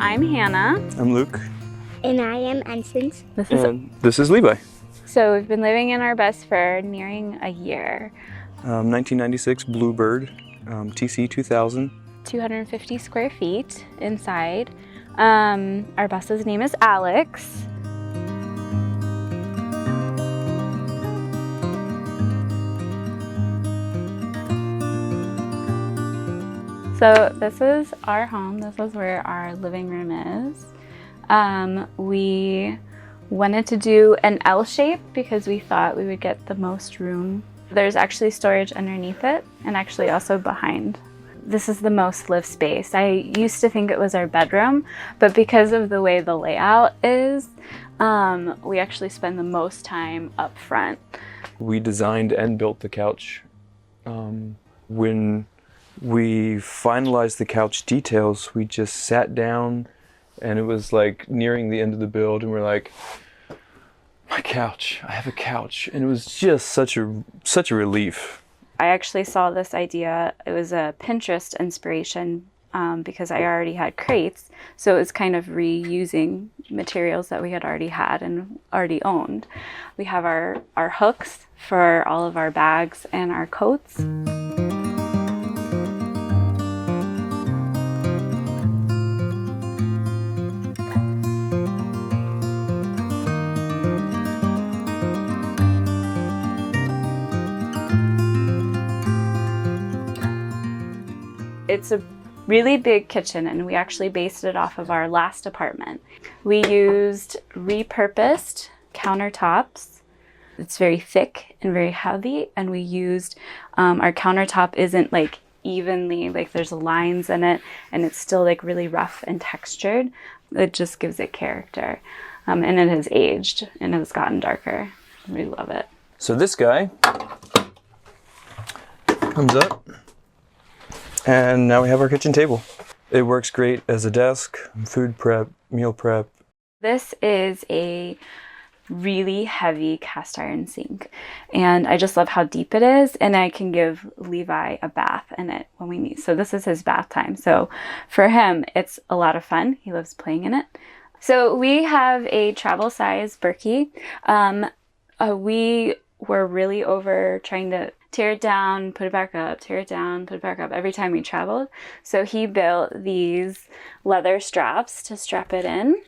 I'm Hannah. I'm Luke. And I am Ensigns. This is Levi. So we've been living in our bus for nearing a year. 1996 Bluebird TC-2000. 250 square feet inside. Our bus's name is Alex. So this is our home. This is where our living room is. We wanted to do an L shape because we thought we would get the most room. There's actually storage underneath it and actually also behind. This is the most lived space. I used to think it was our bedroom, but because of the way the layout is, we actually spend the most time up front. We designed and built the couch. When we finalized the couch details, we just sat down and it was like nearing the end of the build and we're like, my couch, I have a couch. And it was just such a relief. I actually saw this idea. It was a Pinterest inspiration because I already had crates. So it was kind of reusing materials that we had already had and already owned. We have our hooks for all of our bags and our coats. It's a really big kitchen and we actually based it off of our last apartment. We used repurposed countertops. It's very thick and very heavy, and we used, our countertop isn't like evenly, like there's lines in it and it's still like really rough and textured. It just gives it character. And it has aged and it has gotten darker. We love it. So this guy comes up. And now we have our kitchen table. It works great as a desk, food prep, meal prep. This is a really heavy cast iron sink. And I just love how deep it is. And I can give Levi a bath in it when we need. So this is his bath time. So for him, it's a lot of fun. He loves playing in it. So we have a travel size Berkey. We were really over trying to tear it down, put it back up, tear it down, put it back up every time we traveled. So he built these leather straps to strap it in.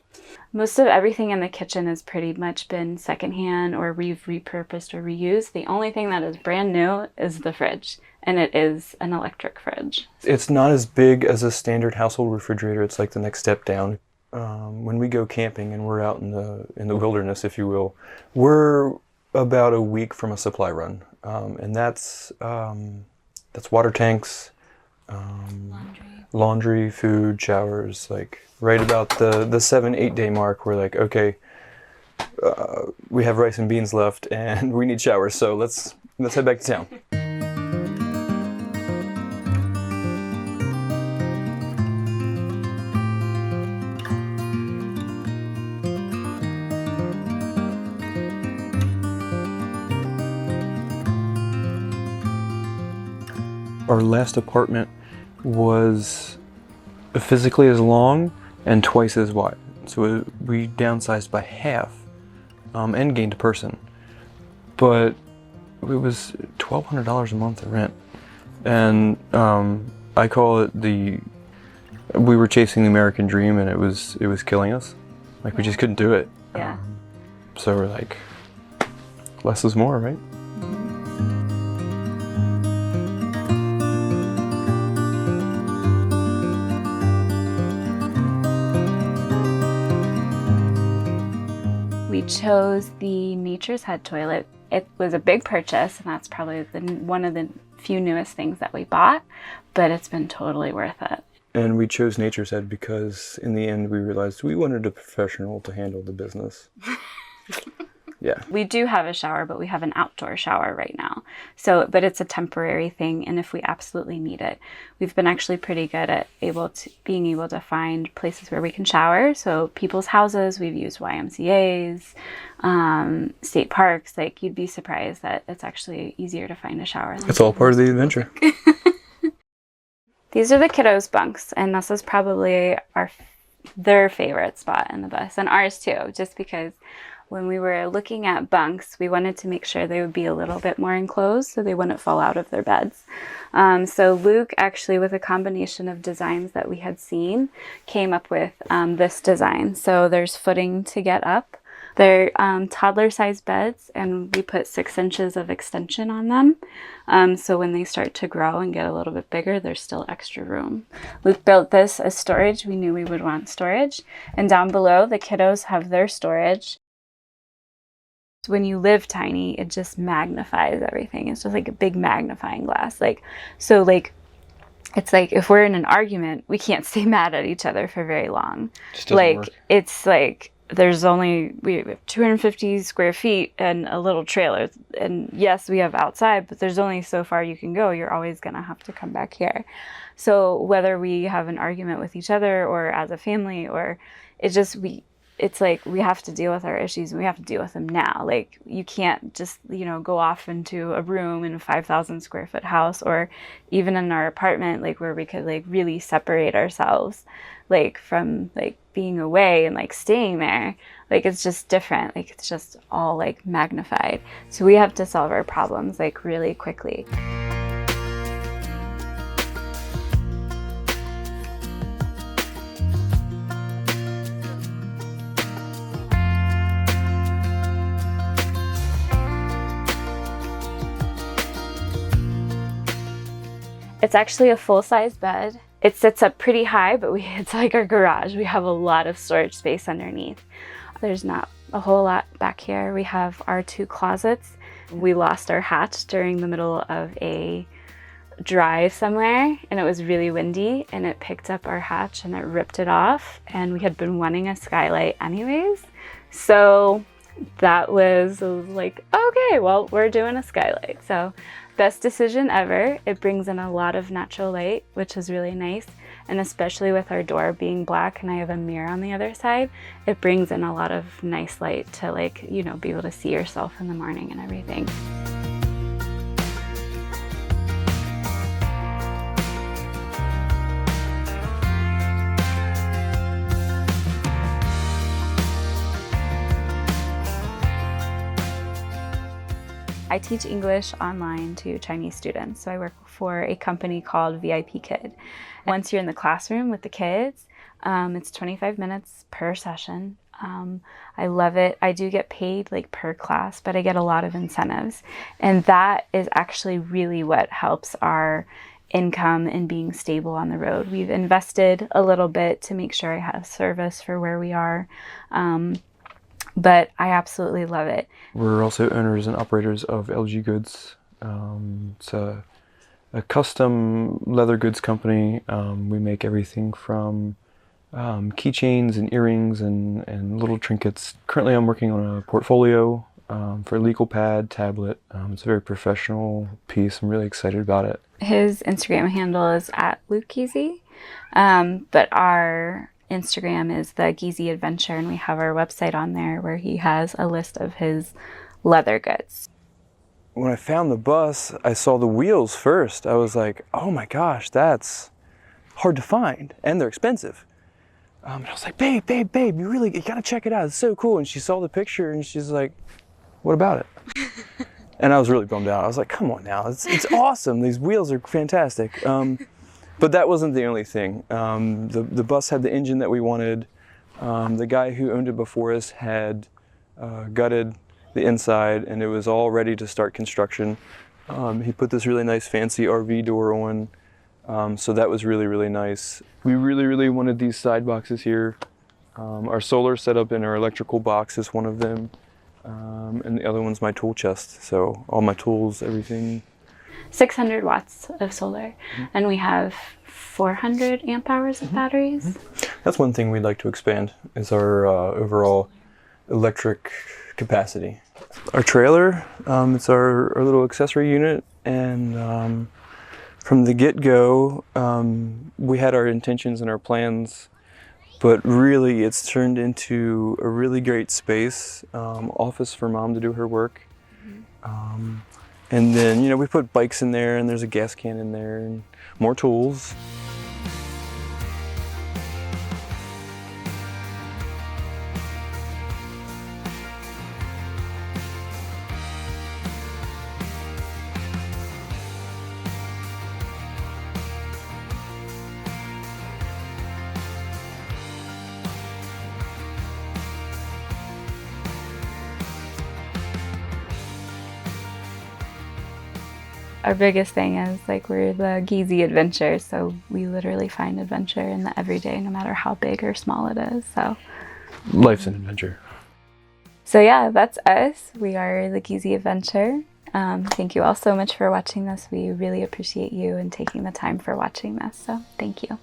Most of everything in the kitchen has pretty much been secondhand or we've repurposed or reused. The only thing that is brand new is the fridge, and it is an electric fridge. It's not as big as a standard household refrigerator. It's like the next step down. When we go camping and we're out in the wilderness, if you will, we're about a week from a supply run. And that's water tanks, laundry, food, showers, like right about the 7-8 day mark. We're like, okay, we have rice and beans left and we need showers. So let's head back to town. Our last apartment was physically as long and twice as wide. So we downsized by half and gained a person. But it was $1,200 a month of rent. And I call it we were chasing the American dream and it was killing us. Like we just couldn't do it. Yeah. So we're like, less is more, right? We chose the Nature's Head toilet. It was a big purchase, and that's probably one of the few newest things that we bought, but it's been totally worth it. And we chose Nature's Head because in the end we realized we wanted a professional to handle the business. Yeah. We do have a shower, but we have an outdoor shower right now. So, but it's a temporary thing, and if we absolutely need it, we've been actually pretty good at being able to find places where we can shower. So people's houses, we've used YMCA's, state parks. Like you'd be surprised that it's actually easier to find a shower. It's all part of the adventure. These are the kiddos' bunks, and this is probably their favorite spot in the bus, and ours too, just because when we were looking at bunks, we wanted to make sure they would be a little bit more enclosed so they wouldn't fall out of their beds. So Luke, actually, with a combination of designs that we had seen, came up with this design. So there's footing to get up. They're toddler-sized beds, and we put 6 inches of extension on them. So when they start to grow and get a little bit bigger, there's still extra room. Luke built this as storage. We knew we would want storage. And down below, the kiddos have their storage. When you live tiny, it just magnifies everything. It's just like a big magnifying glass. So it's like if we're in an argument, we can't stay mad at each other for very long. Just doesn't work. It's like we have 250 square feet and a little trailer. And yes, we have outside, but there's only so far you can go. You're always going to have to come back here. So whether we have an argument with each other or as a family, or it's like we have to deal with our issues, and we have to deal with them now. Like, you can't just, go off into a room in a 5,000 square foot house, or even in our apartment, where we could really separate ourselves, from being away and staying there. It's just different. It's just all magnified. So we have to solve our problems really quickly. It's actually a full-size bed. It sits up pretty high, but it's like our garage. We have a lot of storage space underneath. There's not a whole lot back here. We have our 2 closets. We lost our hatch during the middle of a drive somewhere, and it was really windy, and it picked up our hatch and it ripped it off, and we had been wanting a skylight anyways. So that was like, okay, well, we're doing a skylight. So best decision ever. It brings in a lot of natural light, which is really nice. And especially with our door being black and I have a mirror on the other side, it brings in a lot of nice light to be able to see yourself in the morning and everything. I teach English online to Chinese students. So I work for a company called VIP Kid. Once you're in the classroom with the kids, it's 25 minutes per session. I love it. I do get paid per class, but I get a lot of incentives. And that is actually really what helps our income and being stable on the road. We've invested a little bit to make sure I have service for where we are. But I absolutely love it. We're also owners and operators of LG Goods. It's a custom leather goods company. We make everything from keychains and earrings and little trinkets. Currently I'm working on a portfolio for a legal pad, tablet. It's a very professional piece. I'm really excited about it. His Instagram handle is @LukeGeasey, but our Instagram is the Geasey Adventure, and we have our website on there where he has a list of his leather goods. When I found the bus, I saw the wheels first. I was like, oh my gosh, that's hard to find, and they're expensive. And I was like, babe, you gotta check it out. It's so cool. And she saw the picture and she's like, what about it? And I was really bummed out. I was like, come on now, it's awesome. These wheels are fantastic. But that wasn't the only thing. The bus had the engine that we wanted. The guy who owned it before us had gutted the inside, and it was all ready to start construction. He put this really nice fancy RV door on, so that was really, really nice. We really, really wanted these side boxes here. Our solar setup in our electrical box is one of them, and the other one's my tool chest. So all my tools, everything. 600 watts of solar, and we have 400 amp hours of batteries. That's one thing we'd like to expand, is our overall electric capacity. Our trailer, it's our little accessory unit, and from the get-go, we had our intentions and our plans, but really it's turned into a really great space, office for Mom to do her work. And then, we put bikes in there, and there's a gas can in there, and more tools. our biggest thing is like we're the Geasey Adventure, so we literally find adventure in the everyday, no matter how big or small it is. So Life's an adventure. So yeah, that's us. We are the Geasey Adventure. Thank you all so much for watching this. We really appreciate you and taking the time for watching this. So thank you.